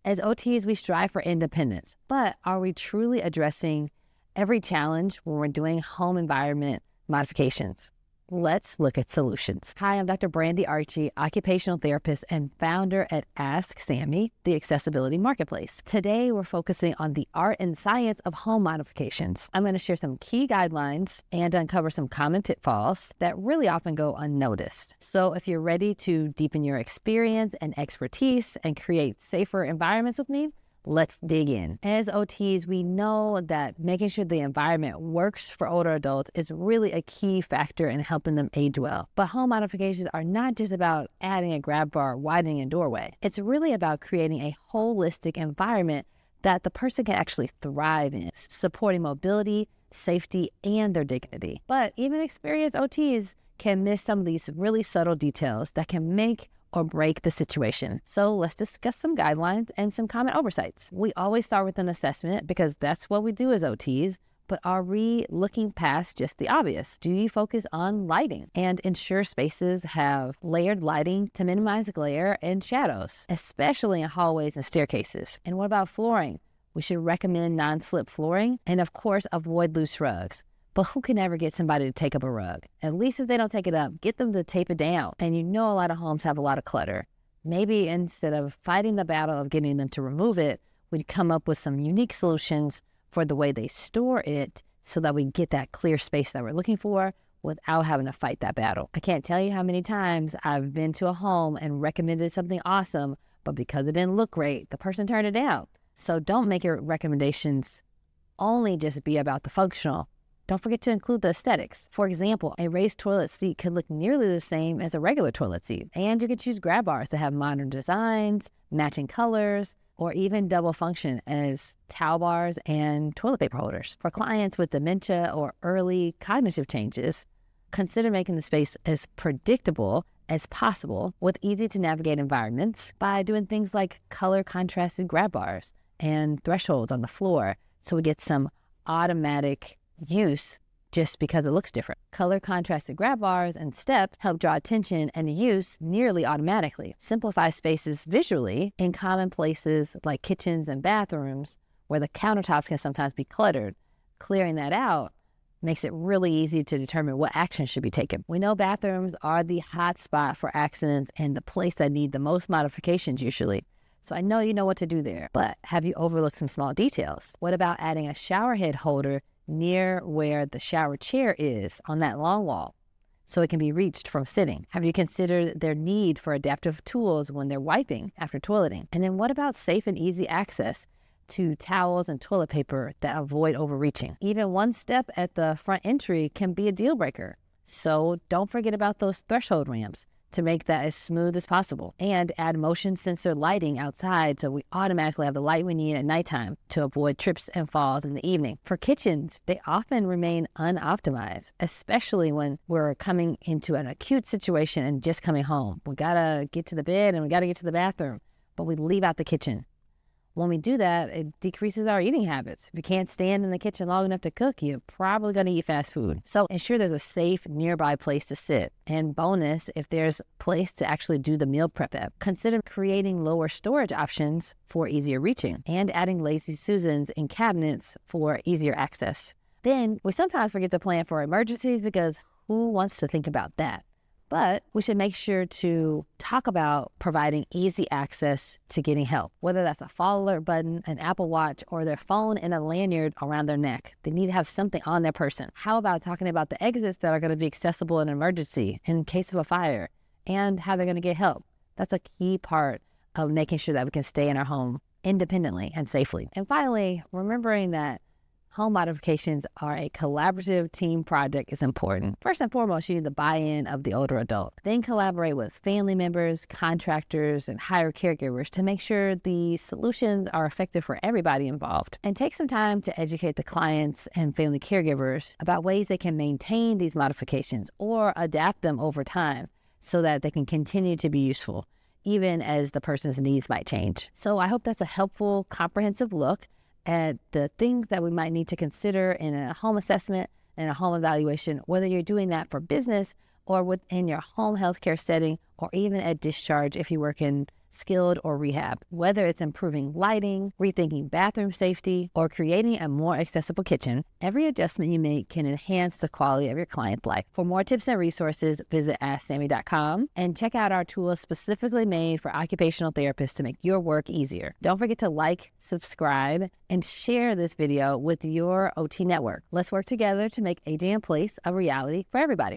As OTs, we strive for independence, but are we truly addressing every challenge when we're doing home environment modifications? Let's look at solutions. Hi, I'm Dr. Brandi Archie, occupational therapist and founder at AskSAMIE, the accessibility marketplace. Today, we're focusing on the art and science of home modifications. I'm going to share some key guidelines and uncover some common pitfalls that really often go unnoticed. So if you're ready to deepen your experience and expertise and create safer environments with me, let's dig in. As OTs, we know that making sure the environment works for older adults is really a key factor in helping them age well. But home modifications are not just about adding a grab bar, widening a doorway. It's really about creating a holistic environment that the person can actually thrive in, supporting mobility, safety, and their dignity. But even experienced OTs can miss some of these really subtle details that can make or break the situation. So let's discuss some guidelines and some common oversights. We always start with an assessment because that's what we do as OTs, but are we looking past just the obvious? Do you focus on lighting and ensure spaces have layered lighting to minimize glare and shadows, especially in hallways and staircases? And what about flooring? We should recommend non-slip flooring and of course avoid loose rugs. But who can ever get somebody to take up a rug? At least if they don't take it up, get them to tape it down. And you know a lot of homes have a lot of clutter. Maybe instead of fighting the battle of getting them to remove it, we'd come up with some unique solutions for the way they store it so that we get that clear space that we're looking for without having to fight that battle. I can't tell you how many times I've been to a home and recommended something awesome, but because it didn't look great, the person turned it down. So don't make your recommendations only just be about the functional. Don't forget to include the aesthetics. For example, a raised toilet seat could look nearly the same as a regular toilet seat. And you could choose grab bars that have modern designs, matching colors, or even double function as towel bars and toilet paper holders. For clients with dementia or early cognitive changes, consider making the space as predictable as possible with easy to navigate environments by doing things like color contrasted grab bars and thresholds on the floor so we get some automatic use just because it looks different. Color contrasted grab bars and steps help draw attention and use nearly automatically. Simplify spaces visually in common places like kitchens and bathrooms where the countertops can sometimes be cluttered. Clearing that out makes it really easy to determine what action should be taken. We know bathrooms are the hot spot for accidents and the place that need the most modifications usually. So I know you know what to do there, but have you overlooked some small details? What about adding a shower head holder near where the shower chair is on that long wall so it can be reached from sitting? Have you considered their need for adaptive tools when they're wiping after toileting? And then what about safe and easy access to towels and toilet paper that avoid overreaching? Even one step at the front entry can be a deal breaker. So don't forget about those threshold ramps to make that as smooth as possible, and add motion sensor lighting outside so we automatically have the light we need at nighttime to avoid trips and falls in the evening. For kitchens, they often remain unoptimized, especially when we're coming into an acute situation and just coming home. We gotta get to the bed and we gotta get to the bathroom, but we leave out the kitchen. When we do that, it decreases our eating habits. If you can't stand in the kitchen long enough to cook, you're probably going to eat fast food. So ensure there's a safe nearby place to sit. And bonus, if there's a place to actually do the meal prep at, consider creating lower storage options for easier reaching and adding lazy Susans in cabinets for easier access. Then we sometimes forget to plan for emergencies because who wants to think about that? But we should make sure to talk about providing easy access to getting help, whether that's a fall alert button, an Apple Watch, or their phone and a lanyard around their neck. They need to have something on their person. How about talking about the exits that are going to be accessible in an emergency in case of a fire and how they're going to get help? That's a key part of making sure that we can stay in our home independently and safely. And finally, remembering that home modifications are a collaborative team project is important. First and foremost, you need the buy-in of the older adult. Then collaborate with family members, contractors, and hire caregivers to make sure the solutions are effective for everybody involved. And take some time to educate the clients and family caregivers about ways they can maintain these modifications or adapt them over time so that they can continue to be useful, even as the person's needs might change. So I hope that's a helpful, comprehensive look at the things that we might need to consider in a home assessment and a home evaluation, whether you're doing that for business or within your home healthcare setting, or even at discharge if you work in skilled, or rehab. Whether it's improving lighting, rethinking bathroom safety, or creating a more accessible kitchen, every adjustment you make can enhance the quality of your client's life. For more tips and resources, visit AskSAMIE.com and check out our tools specifically made for occupational therapists to make your work easier. Don't forget to like, subscribe, and share this video with your OT network. Let's work together to make aging in place a reality for everybody.